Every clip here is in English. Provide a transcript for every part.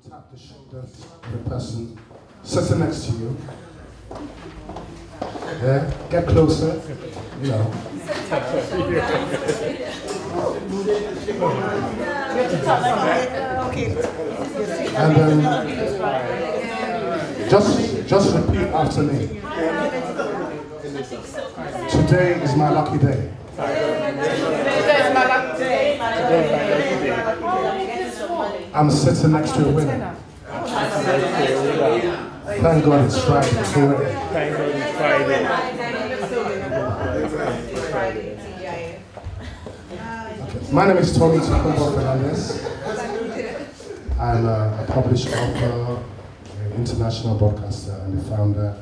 tap the shoulders of the person sitting next to you. Yeah, get closer, you know. And then just repeat after me. Today is my lucky day. I'm sitting next to a winner. Thank God it's Friday. Thank God it's Friday. Okay. My name is Tokumbo Fernadez. I'm a published author, an international broadcaster, and the founder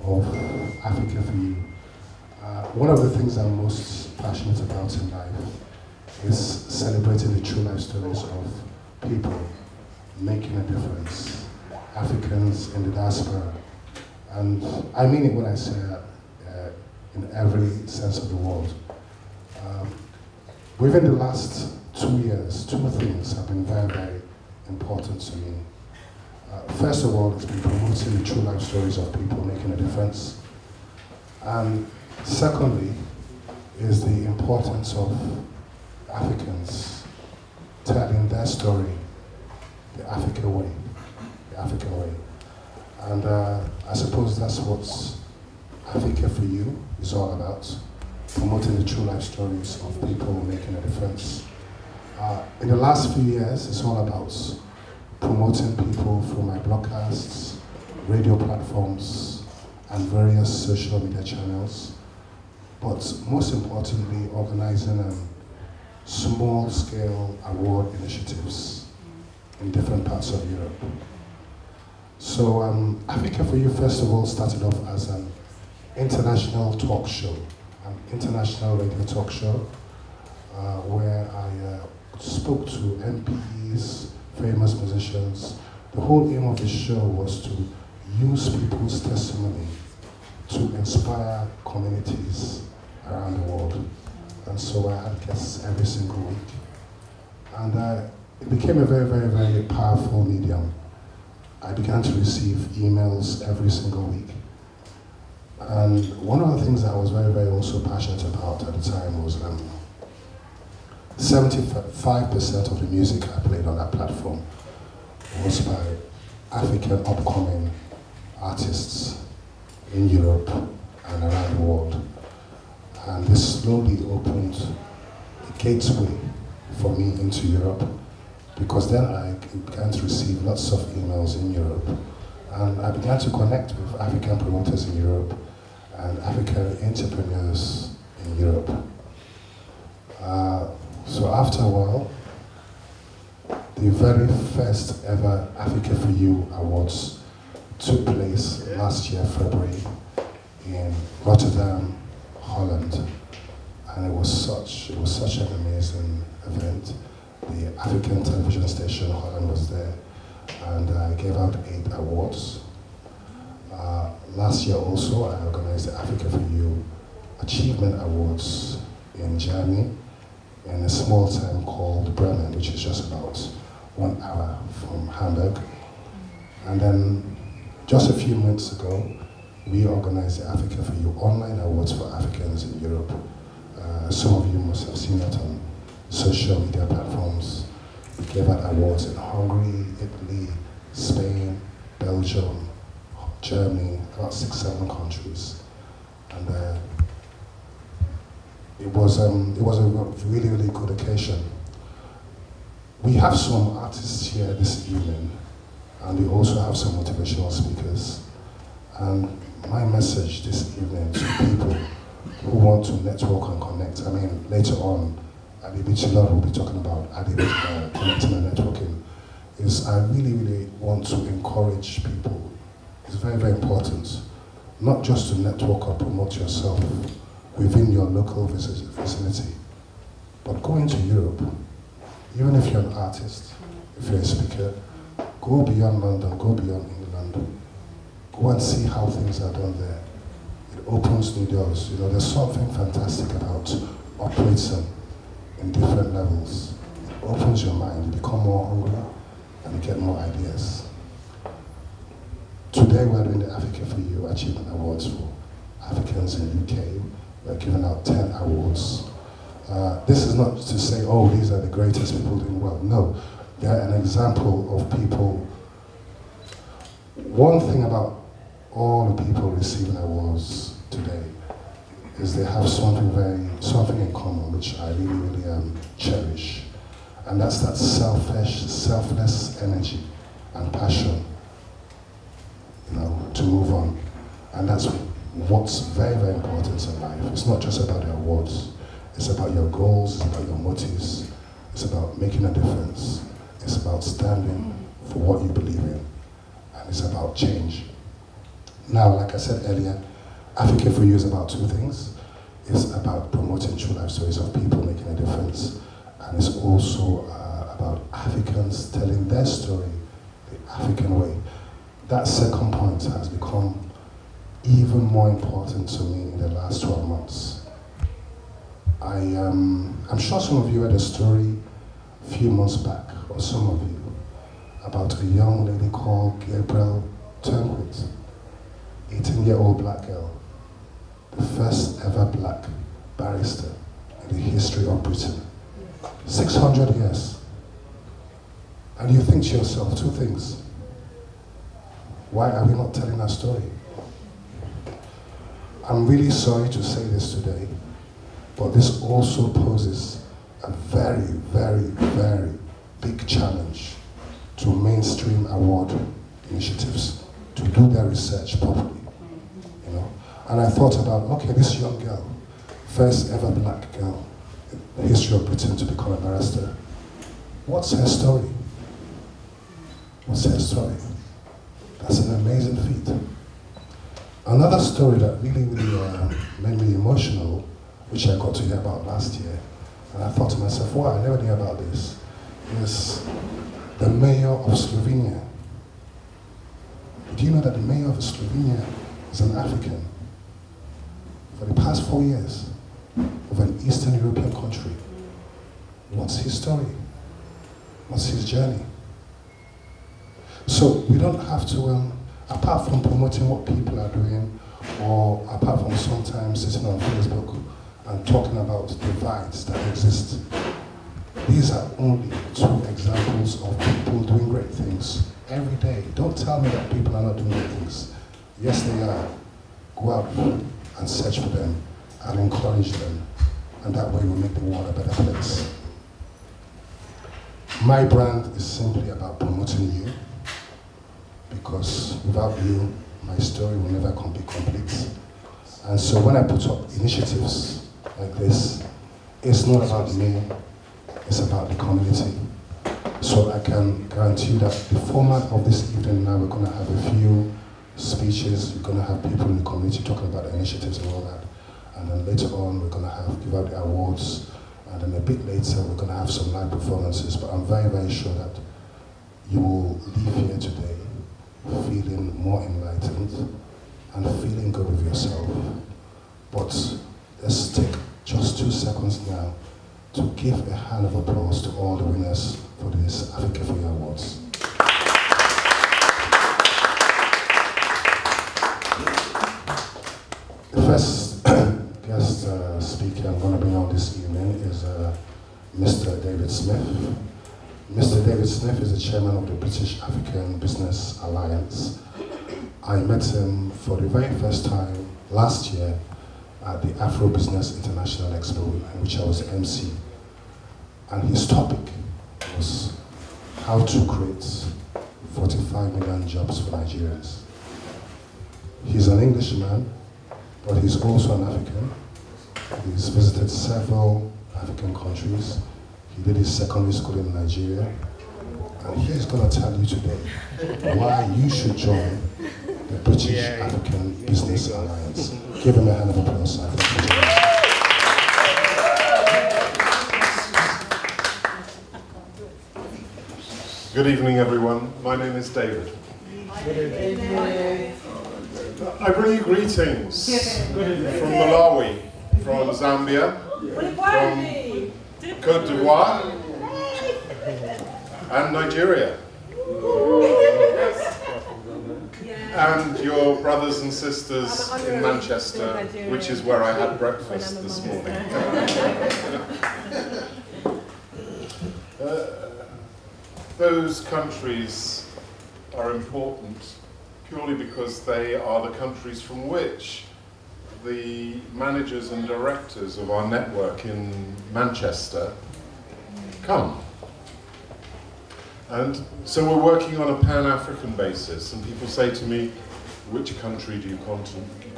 of Africa4u. One of the things I'm most passionate about in life is celebrating the true life stories of people making a difference, Africans in the diaspora. And I mean it when I say in every sense of the word. Within the last 2 years, two things have been very, very important to me. First of all, it's been promoting the true life stories of people making a difference. And secondly, is the importance of Africans telling their story the African way, And I suppose that's what Africa4u is all about, promoting the true life stories of people making a difference. In the last few years, it's all about promoting people through my broadcasts, radio platforms, and various social media channels, but most importantly, organizing small-scale award initiatives in different parts of Europe. So Africa4u, first of all, started off as an international talk show, an international radio talk show, where I spoke to MPs, famous musicians. The whole aim of the show was to use people's testimony to inspire communities around the world. And so I had guests every single week. And it became a very, very, very powerful medium. I began to receive emails every single week. And one of the things that I was very, very also passionate about at the time was 75% of the music I played on that platform was by African upcoming artists in Europe and around the world. And this slowly opened a gateway for me into Europe, because then I began to receive lots of emails in Europe, and I began to connect with African promoters in Europe and African entrepreneurs in Europe. So after a while, the very first ever Africa4u Awards took place last year, February, in Rotterdam, Holland, and it was such an amazing event. The African television station Holland was there, and I gave out 8 awards. Last year also, I organized the Africa4u Achievement Awards in Germany, in a small town called Bremen, which is just about 1 hour from Hamburg. And then, just a few months ago, we organized the Africa4u Online Awards for Africans in Europe. Some of you must have seen that on social media platforms. We gave out awards in Hungary, Italy, Spain, Belgium, Germany, about 6, 7 countries. And it was a really, really good occasion. We have some artists here this evening, and we also have some motivational speakers. And my message this evening to people who want to network and connect, I mean, later on, Adibichilor will be talking about connecting and networking, is I really, really want to encourage people. It's very, very important, not just to network or promote yourself within your local vicinity, but go into Europe. Even if you're an artist, if you're a speaker, go beyond London, go beyond England. Go and see how things are done there. It opens new doors. You know, there's something fantastic about operating in different levels. It opens your mind, you become more hungry, and get more ideas. Today we're doing the Africa4u Achievement Awards for Africans in UK. We're giving out 10 awards. This is not to say, oh, these are the greatest people doing well. No, they're an example of people. One thing about all the people receiving awards today is they have something in common, which I really cherish. And that's that selfless energy and passion, you know, to move on. And that's what's very, very important in life. It's not just about the awards. It's about your goals, it's about your motives, it's about making a difference. It's about standing for what you believe in. And it's about change. Now, like I said earlier, Africa4u is about two things. It's about promoting true life stories of people making a difference. And it's also about Africans telling their story the African way. That second point has become even more important to me in the last 12 months. I'm sure some of you heard a story a few months back, or some of you, about a young lady called Gabrielle Turnquit, 18-year-old black girl, the first ever black barrister in the history of Britain. 600 years. And you think to yourself, two things. Why are we not telling our story? I'm really sorry to say this today, but this also poses a very, very, very big challenge to mainstream award initiatives to do their research properly, you know. And I thought about, okay, this young girl, first ever black girl in the history of Britain to become a barrister. What's her story? What's her story? That's an amazing feat. Another story that really made me emotional, which I got to hear about last year, and I thought to myself, wow, I never knew about this, is the mayor of Slovenia. Do you know that the mayor of Slovenia is an African? For the past 4 years, of an Eastern European country. What's his story? What's his journey? So we don't have to, apart from promoting what people are doing, or apart from sometimes sitting on Facebook and talking about divides that exist, these are only two examples of people doing great things every day. Don't tell me that people are not doing great things. Yes, they are. Go out and search for them and encourage them, and that way we'll make the world a better place. My brand is simply about promoting you, because without you, my story will never be complete. And so when I put up initiatives like this, it's not about me, it's about the community. So I can guarantee you that the format of this evening now, we're going to have a few speeches, we're going to have people in the community talking about the initiatives and all that. And then later on, we're going to give out the awards. And then a bit later, we're going to have some live performances. But I'm very, very sure that you will leave here today feeling more enlightened and feeling good with yourself. But let's take just 2 seconds now to give a hand of applause to all the winners for these Africa4u Awards. The first guest speaker I'm going to bring on this evening is Mr. David Smith. Mr. David Smith is the chairman of the British African Business Alliance. I met him for the very first time last year at the Afro Business International Expo, in which I was the MC. And his topic was how to create 45 million jobs for Nigerians. He's an Englishman, but he's also an African. He's visited several African countries. He did his secondary school in Nigeria. And he's going to tell you today why you should join the British African Business Alliance. Give him a hand of applause. Good evening, everyone. My name is David. Good evening. I bring you greetings from Malawi, from Zambia, from Côte d'Ivoire, and Nigeria. and your brothers and sisters in Manchester, which is where I had breakfast this morning. Those countries are important purely because they are the countries from which the managers and directors of our network in Manchester come. And so we're working on a pan-African basis, and people say to me, which country do you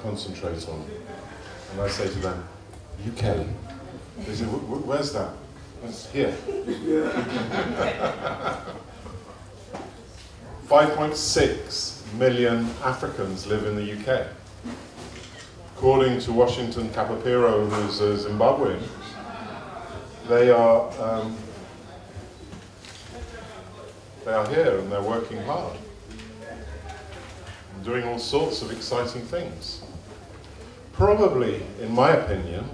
concentrate on? And I say to them, UK. They say, where's that? It's here. 5.6 million Africans live in the UK. According to Washington Kapapiro, who's a Zimbabwean, they are here and they're working hard and doing all sorts of exciting things. Probably, in my opinion,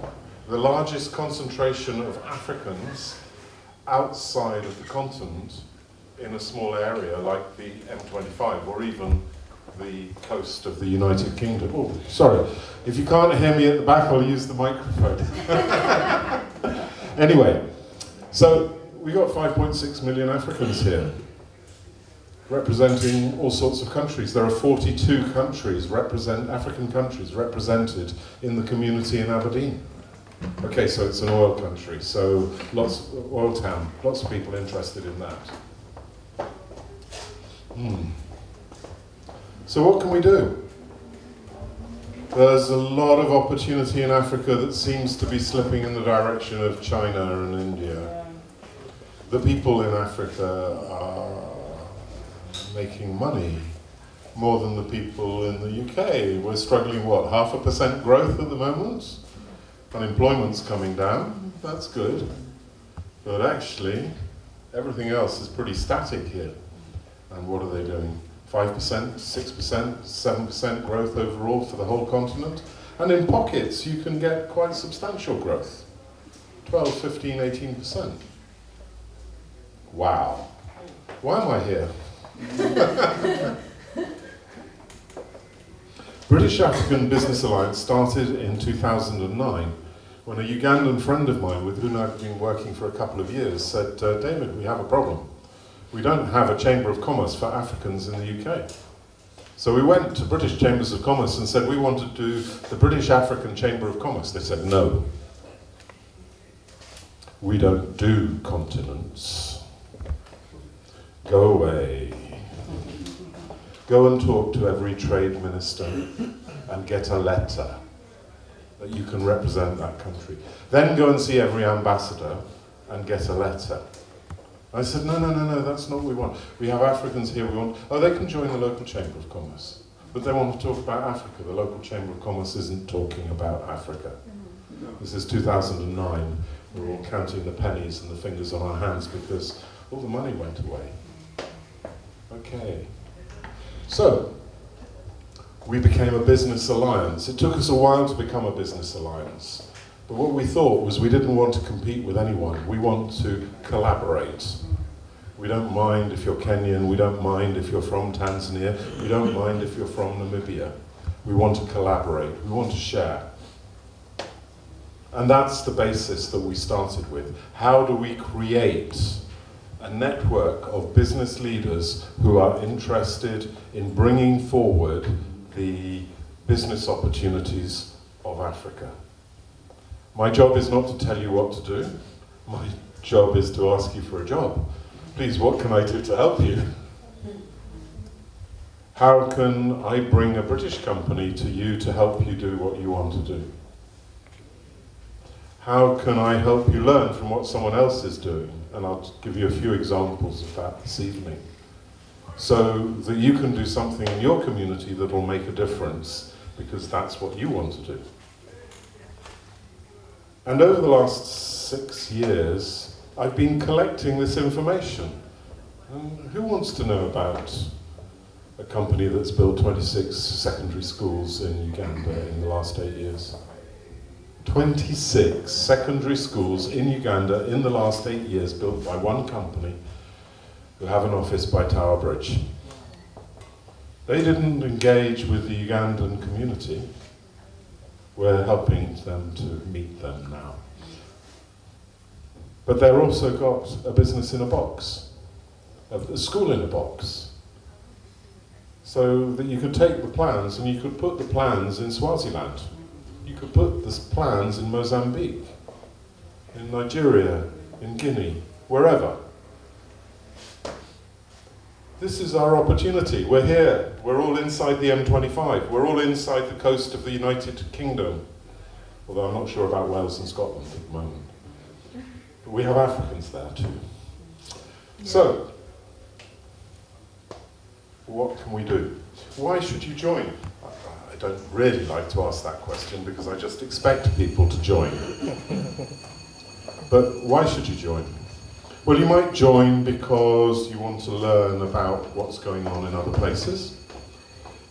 the largest concentration of Africans outside of the continent in a small area like the M25 or even the coast of the United Kingdom. Oh, sorry. If you can't hear me at the back, I'll use the microphone. Anyway, so we got 5.6 million Africans here, representing all sorts of countries. There are 42 countries, African countries, represented in the community in Aberdeen. Okay, so it's an oil country, so oil town, lots of people interested in that. So what can we do? There's a lot of opportunity in Africa that seems to be slipping in the direction of China and India. The people in Africa are making money more than the people in the UK. We're struggling, what, 0.5% growth at the moment? Unemployment's coming down, that's good. But actually, everything else is pretty static here. And what are they doing? 5%, 6%, 7% growth overall for the whole continent. And in pockets, you can get quite substantial growth. 12, 15, 18%. Wow. Why am I here? British African Business Alliance started in 2009 when a Ugandan friend of mine with whom I've been working for a couple of years said, David, we have a problem. We don't have a Chamber of Commerce for Africans in the UK. So we went to British Chambers of Commerce and said we want to do the British African Chamber of Commerce. They said, no. We don't do continents. Go away. Go and talk to every trade minister and get a letter that you can represent that country. Then go and see every ambassador and get a letter. I said, no, that's not what we want. We have Africans here, they can join the local Chamber of Commerce. But they want to talk about Africa. The local Chamber of Commerce isn't talking about Africa. This is 2009. We're all counting the pennies and the fingers on our hands because all the money went away. Okay. So, we became a business alliance. It took us a while to become a business alliance. But what we thought was we didn't want to compete with anyone. We want to collaborate. We don't mind if you're Kenyan, we don't mind if you're from Tanzania, we don't mind if you're from Namibia. We want to collaborate, we want to share. And that's the basis that we started with. How do we create a network of business leaders who are interested in bringing forward the business opportunities of Africa? My job is not to tell you what to do. My job is to ask you for a job. Please, what can I do to help you? How can I bring a British company to you to help you do what you want to do? How can I help you learn from what someone else is doing? And I'll give you a few examples of that this evening. So that you can do something in your community that will make a difference, because that's what you want to do. And over the last 6 years, I've been collecting this information. And who wants to know about a company that's built 26 secondary schools in Uganda in the last 8 years? 26 secondary schools in Uganda in the last 8 years built by one company who have an office by Tower Bridge. They didn't engage with the Ugandan community. We're helping them to meet them now. But they've also got a business in a box, a school in a box. So that you could take the plans and you could put the plans in Swaziland. You could put the plans in Mozambique, in Nigeria, in Guinea, wherever. This is our opportunity. We're here. We're all inside the M25. We're all inside the coast of the United Kingdom. Although I'm not sure about Wales and Scotland at the moment. But we have Africans there too. Yeah. So, what can we do? Why should you join? I don't really like to ask that question because I just expect people to join. But why should you join? Well, you might join because you want to learn about what's going on in other places.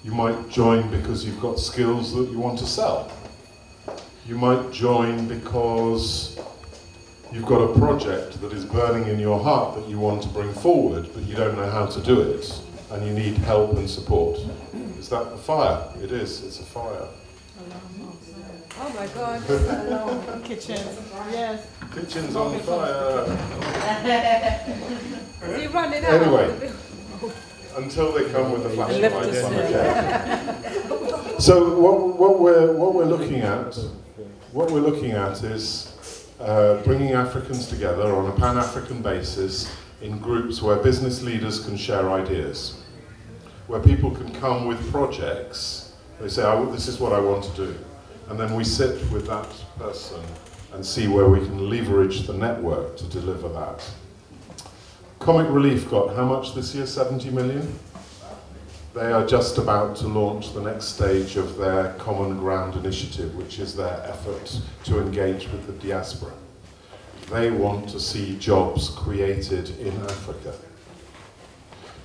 You might join because you've got skills that you want to sell. You might join because you've got a project that is burning in your heart that you want to bring forward, but you don't know how to do it, and you need help and support. Is that a fire? It is, it's a fire. Oh my God, alarm. Kitchen, yes. Kitchen's on fire. Is he running out? Anyway, until they come with the flashlights, I'm okay. So what we're looking at is bringing Africans together on a Pan-African basis in groups where business leaders can share ideas, where people can come with projects. They say, this is what I want to do. And then we sit with that person and see where we can leverage the network to deliver that. Comic Relief got how much this year? 70 million? They are just about to launch the next stage of their Common Ground initiative, which is their effort to engage with the diaspora. They want to see jobs created in Africa.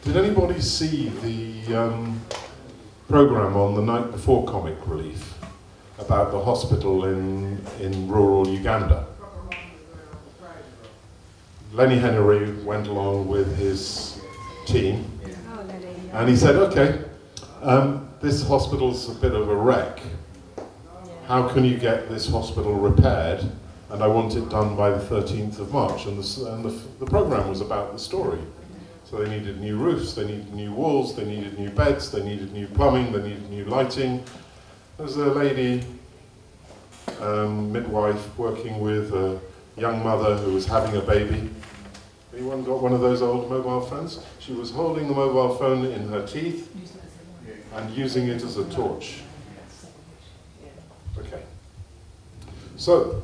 Did anybody see the program on the night before Comic Relief about the hospital in rural Uganda? Lenny Henry went along with his team and he said, okay, this hospital's a bit of a wreck. How can you get this hospital repaired? And I want it done by the 13th of March. And the program was about the story. So they needed new roofs, they needed new walls, they needed new beds, they needed new plumbing, they needed new lighting. There's a lady, midwife, working with a young mother who was having a baby. Anyone got one of those old mobile phones? She was holding the mobile phone in her teeth and using it as a torch. Okay. So,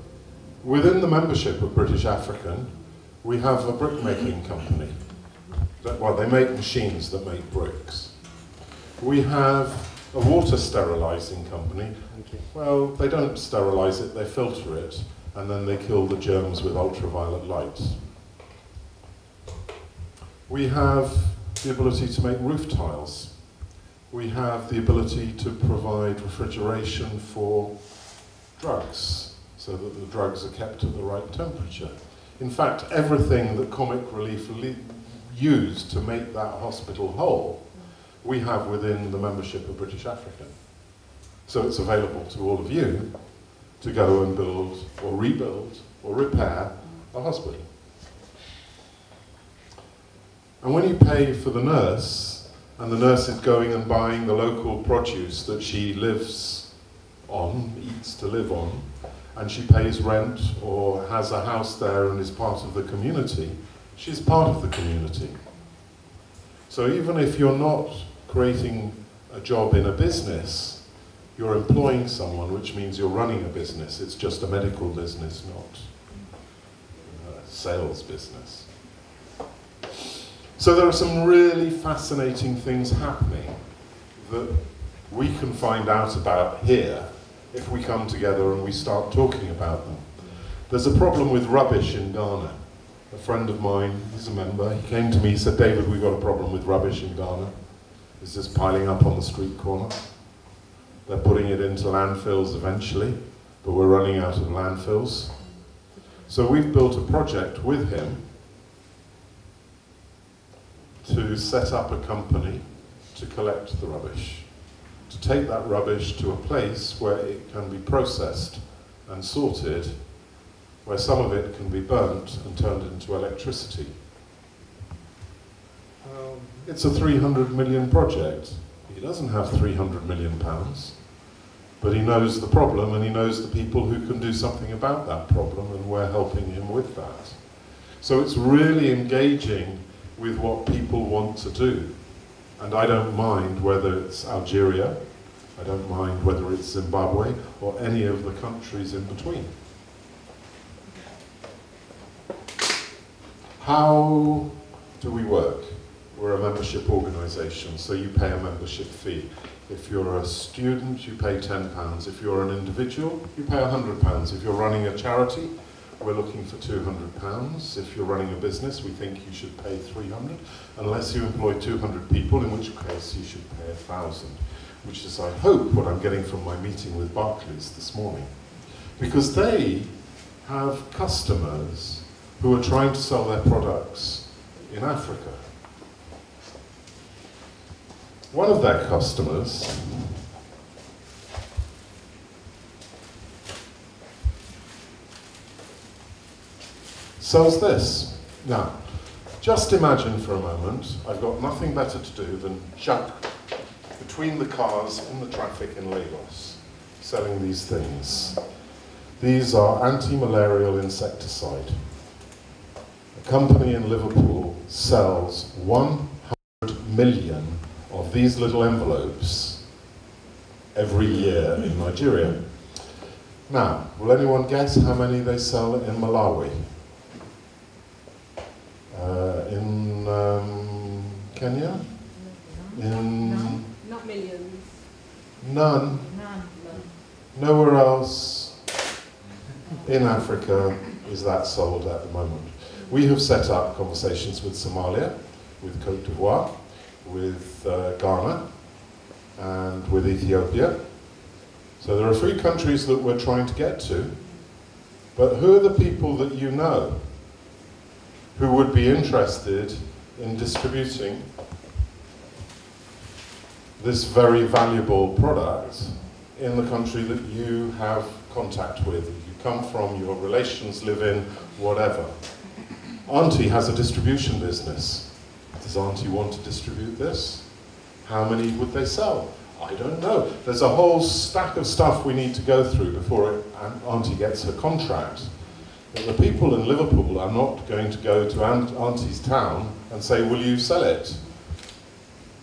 within the membership of British African, we have a brickmaking company. Well, they make machines that make bricks. We have a water sterilizing company. Well, they don't sterilize it, they filter it, and then they kill the germs with ultraviolet light. We have the ability to make roof tiles. We have the ability to provide refrigeration for drugs, so that the drugs are kept at the right temperature. In fact, everything that Comic Relief used to make that hospital whole, we have within the membership of British African. So it's available to all of you to go and build or rebuild or repair a hospital. And when you pay for the nurse, and the nurse is going and buying the local produce that she lives on, eats to live on, and she pays rent or has a house there and is part of the community, she's part of the community. So even if you're not creating a job in a business, you're employing someone, which means you're running a business. It's just a medical business, not a sales business. So there are some really fascinating things happening that we can find out about here if we come together and we start talking about them. There's a problem with rubbish in Ghana. A friend of mine, he's a member, he came to me, he said, David, we've got a problem with rubbish in Ghana. It's just piling up on the street corner. They're putting it into landfills eventually, but we're running out of landfills. So we've built a project with him to set up a company to collect the rubbish, to take that rubbish to a place where it can be processed and sorted, where some of it can be burnt and turned into electricity. It's a 300 million project. He doesn't have 300 million pounds, but he knows the problem and he knows the people who can do something about that problem, and we're helping him with that. So it's really engaging with what people want to do. And I don't mind whether it's Algeria, I don't mind whether it's Zimbabwe, or any of the countries in between. How do we work? We're a membership organisation, so you pay a membership fee. If you're a student, you pay £10. If you're an individual, you pay £100. If you're running a charity, we're looking for £200. If you're running a business, we think you should pay £300, unless you employ 200 people, in which case you should pay £1,000, which is, I hope, what I'm getting from my meeting with Barclays this morning. Because they have customers who are trying to sell their products in Africa. One of their customers sells this. Now, just imagine for a moment, I've got nothing better to do than jump between the cars in the traffic in Lagos, selling these things. These are anti-malarial insecticide. A company in Liverpool sells 100 million of these little envelopes every year in Nigeria. Now, will anyone guess how many they sell in Malawi? In Kenya? In Not millions. None. None. Nowhere else in Africa is that sold at the moment. We have set up conversations with Somalia, with Côte d'Ivoire, with Ghana, and with Ethiopia. So there are 3 countries that we're trying to get to. But who are the people that you know who would be interested in distributing this very valuable product in the country that you have contact with, you come from, your relations live in, whatever? Auntie has a distribution business. Does Auntie want to distribute this? How many would they sell? I don't know. There's a whole stack of stuff we need to go through before Auntie gets her contract. But the people in Liverpool are not going to go to Auntie's town and say, will you sell it?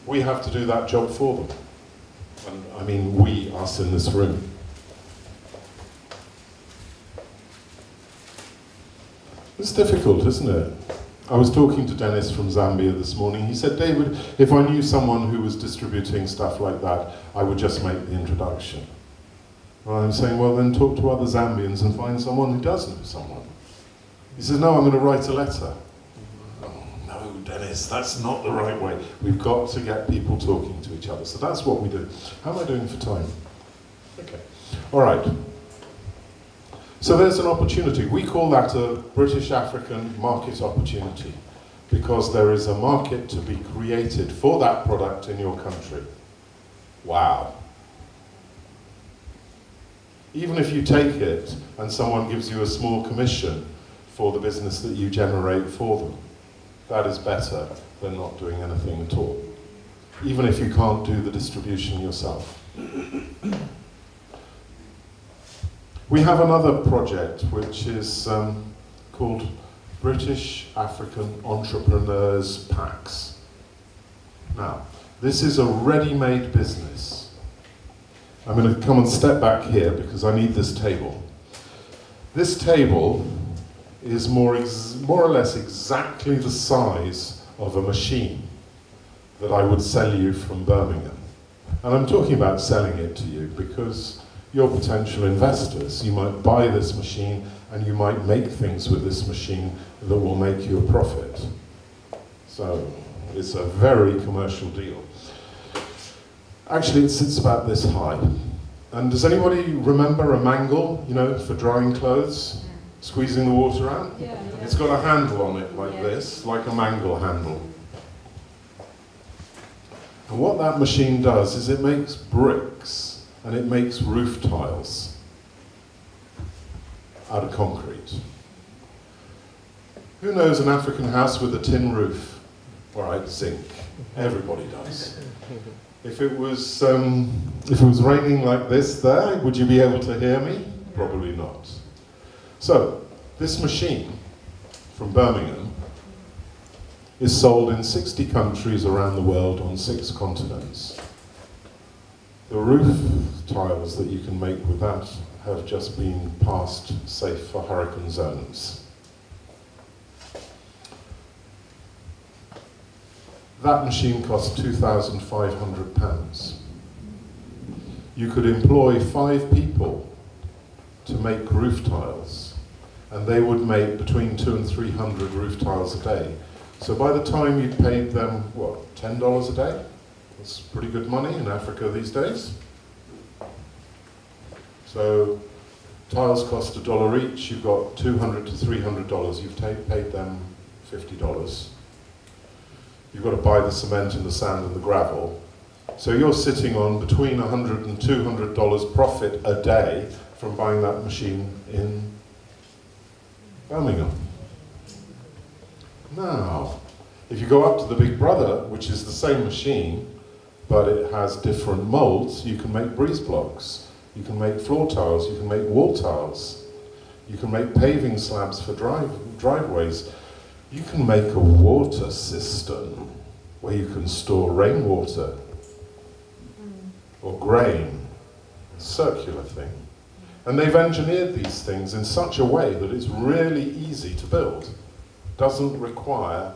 We have to do that job for them. And I mean we, us in this room. It's difficult, isn't it? I was talking to Dennis from Zambia this morning. He said, David, if I knew someone who was distributing stuff like that, I would just make the introduction. Well, I'm saying, well, then talk to other Zambians and find someone who does know someone. He says, no, I'm going to write a letter. Oh, no, Dennis, that's not the right way. We've got to get people talking to each other. So that's what we do. How am I doing for time? Okay. All right. So there's an opportunity. We call that a British African market opportunity, because there is a market to be created for that product in your country. Wow. Even if you take it and someone gives you a small commission for the business that you generate for them, that is better than not doing anything at all, even if you can't do the distribution yourself. We have another project which is called British African Entrepreneurs Packs. Now, this is a ready-made business. I'm going to come and step back here because I need this table. This table is more or less exactly the size of a machine that I would sell you from Birmingham. And I'm talking about selling it to you because you're potential investors. You might buy this machine and you might make things with this machine that will make you a profit. So it's a very commercial deal. Actually, it sits about this high. And does anybody remember a mangle, you know, for drying clothes? Squeezing the water out? Yeah. It's got a handle on it like this, like a mangle handle. And what that machine does is it makes bricks and it makes roof tiles out of concrete. Who knows an African house with a tin roof? All right, zinc. Everybody does. If it was raining like this there, would you be able to hear me? Probably not. So, this machine from Birmingham is sold in 60 countries around the world on 6 continents. The roof tiles that you can make with that have just been passed safe for hurricane zones. That machine costs £2,500. You could employ 5 people to make roof tiles, and they would make between 200 and 300 roof tiles a day. So by the time you paid them, what, $10 a day? That's pretty good money in Africa these days. So tiles cost $1 each, you've got $200 to $300, you've paid them $50. You've got to buy the cement and the sand and the gravel. So you're sitting on between $100 and $200 profit a day from buying that machine in Birmingham. Now, if you go up to the Big Brother, which is the same machine, but it has different molds, you can make breeze blocks, you can make floor tiles, you can make wall tiles, you can make paving slabs for driveways. You can make a water system where you can store rainwater or grain, a circular thing. And they've engineered these things in such a way that it's really easy to build. Doesn't require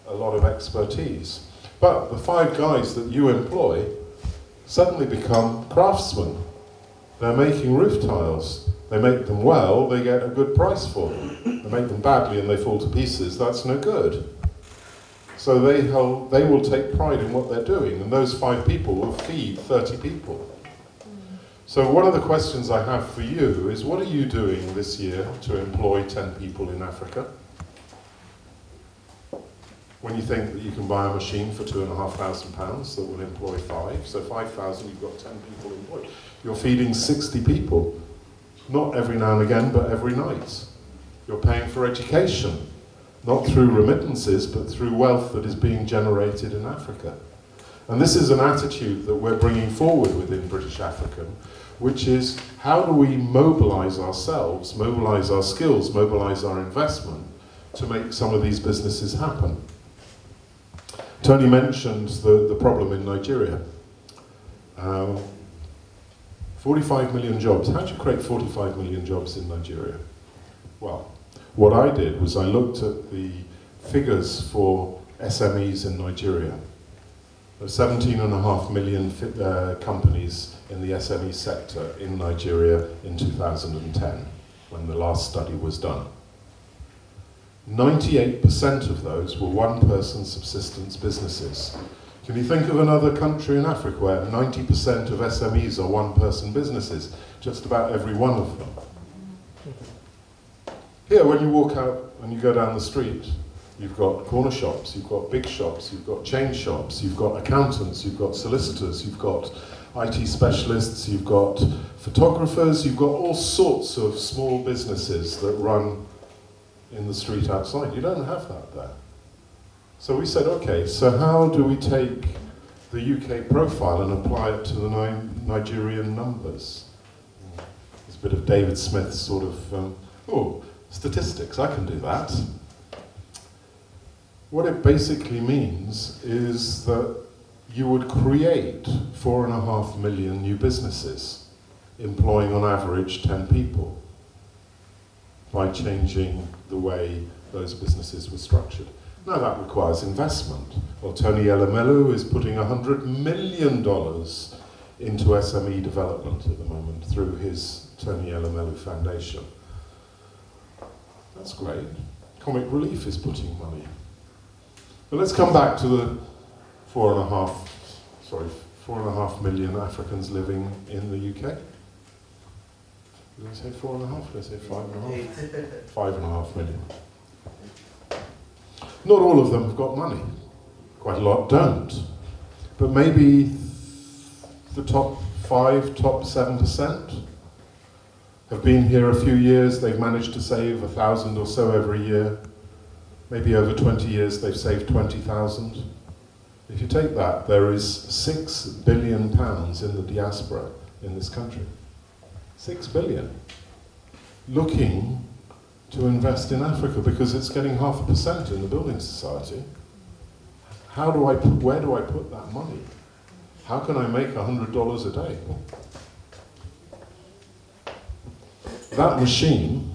a lot of expertise. But the 5 guys that you employ suddenly become craftsmen. They're making roof tiles. They make them well, they get a good price for them. They make them badly and they fall to pieces, that's no good. So they will take pride in what they're doing, and those 5 people will feed 30 people. So one of the questions I have for you is, what are you doing this year to employ 10 people in Africa? When you think that you can buy a machine for £2,500 that will employ 5, so 5,000, you've got 10 people employed. You're feeding 60 people. Not every now and again, but every night. You're paying for education, not through remittances, but through wealth that is being generated in Africa. And this is an attitude that we're bringing forward within British African, which is, how do we mobilize ourselves, mobilize our skills, mobilize our investment to make some of these businesses happen? Tony mentioned the problem in Nigeria. 45 million jobs. How do you create 45 million jobs in Nigeria? Well, what I did was I looked at the figures for SMEs in Nigeria. There are 17.5 million companies in the SME sector in Nigeria in 2010, when the last study was done. 98% of those were one-person subsistence businesses. Can you think of another country in Africa where 90% of SMEs are one-person businesses? Just about every one of them. Here, when you walk out and you go down the street, you've got corner shops, you've got big shops, you've got chain shops, you've got accountants, you've got solicitors, you've got IT specialists, you've got photographers, you've got all sorts of small businesses that run in the street outside. You don't have that there. So we said, okay, so how do we take the UK profile and apply it to the Nigerian numbers? There's a bit of David Smith sort of, statistics, I can do that. What it basically means is that you would create 4.5 million new businesses, employing on average 10 people, by changing the way those businesses were structured. Now that requires investment. Well, Tony Elumelu is putting $100 million into SME development at the moment through his Tony Elumelu Foundation. That's great. Comic Relief is putting money. But let's come back to the 4.5 million Africans living in the UK. Did I say 4.5? Did I say 5.5? 5.5 million. Not all of them have got money. Quite a lot don't. but maybe the top 5, top 7% have been here a few years. They've managed to save 1,000 or so every year. Maybe over 20 years they've saved 20,000. If you take that, there is £6 billion in the diaspora in this country. 6 billion. Looking to invest in Africa because it's getting 0.5% in the building society. Where do I put that money? How can I make $100 a day? That machine,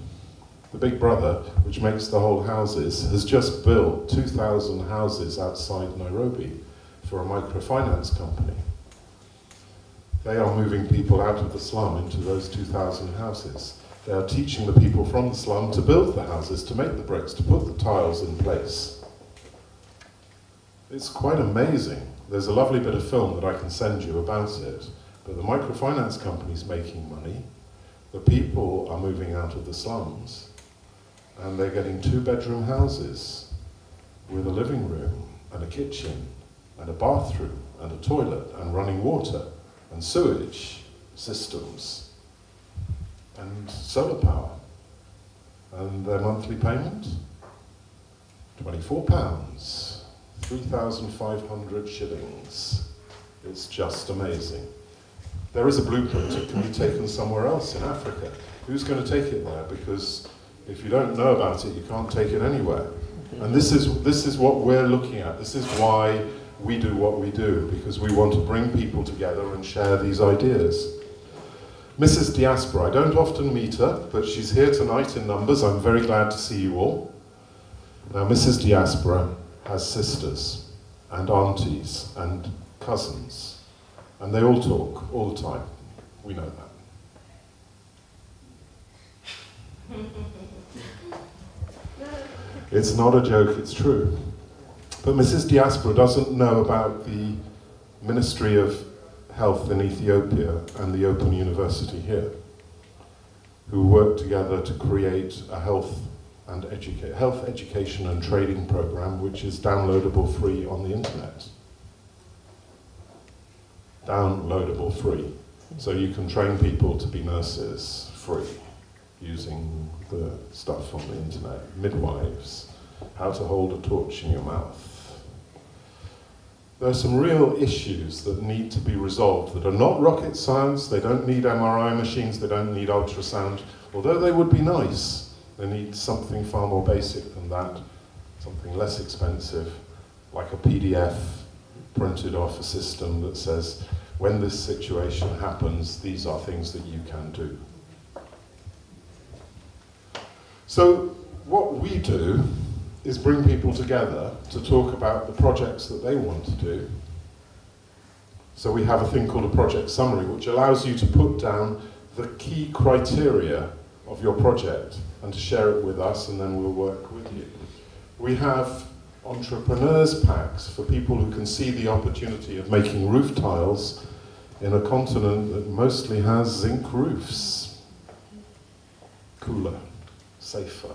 the Big Brother, which makes the whole houses, has just built 2,000 houses outside Nairobi for a microfinance company. They are moving people out of the slum into those 2,000 houses. They are teaching the people from the slum to build the houses, to make the bricks, to put the tiles in place. It's quite amazing. There's a lovely bit of film that I can send you about it, but the microfinance company's making money, the people are moving out of the slums, and they're getting 2-bedroom houses with a living room and a kitchen and a bathroom and a toilet and running water and sewage systems and solar power. And their monthly payment? £24, 3,500 shillings. It's just amazing. There is a blueprint. It can be taken somewhere else in Africa. Who's going to take it there? Because if you don't know about it, you can't take it anywhere. And this is what we're looking at. This is why we do what we do, because we want to bring people together and share these ideas. Mrs. Diaspora, I don't often meet her, but she's here tonight in numbers. I'm very glad to see you all. Now, Mrs. Diaspora has sisters and aunties and cousins, and they all talk all the time. We know that. It's not a joke, it's true. But Mrs. Diaspora doesn't know about the Ministry of Health in Ethiopia and the Open University here, who work together to create a health education and training program which is downloadable free on the internet. Downloadable free. So you can train people to be nurses free using the stuff on the internet. Midwives, how to hold a torch in your mouth. There are some real issues that need to be resolved that are not rocket science. They don't need MRI machines, they don't need ultrasound, although they would be nice. They need something far more basic than that, something less expensive, like a PDF printed off a system that says, when this situation happens, these are things that you can do. So what we do is bring people together to talk about the projects that they want to do. So we have a thing called a project summary, which allows you to put down the key criteria of your project and to share it with us, and then we'll work with you. We have entrepreneurs packs for people who can see the opportunity of making roof tiles in a continent that mostly has zinc roofs. Cooler, safer,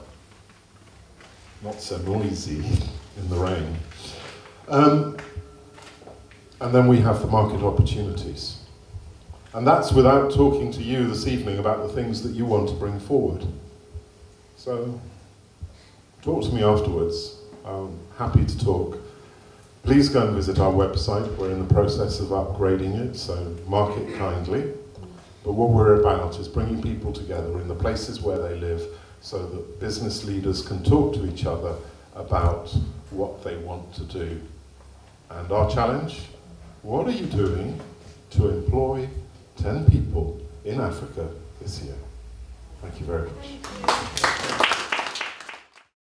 not so noisy in the rain. And then we have the market opportunities. And that's without talking to you this evening about the things that you want to bring forward. So, talk to me afterwards. I'm happy to talk. Please go and visit our website. We're in the process of upgrading it, so mark it kindly. But what we're about is bringing people together in the places where they live so that business leaders can talk to each other about what they want to do. And our challenge, what are you doing to employ 10 people in Africa this year? Thank you very much.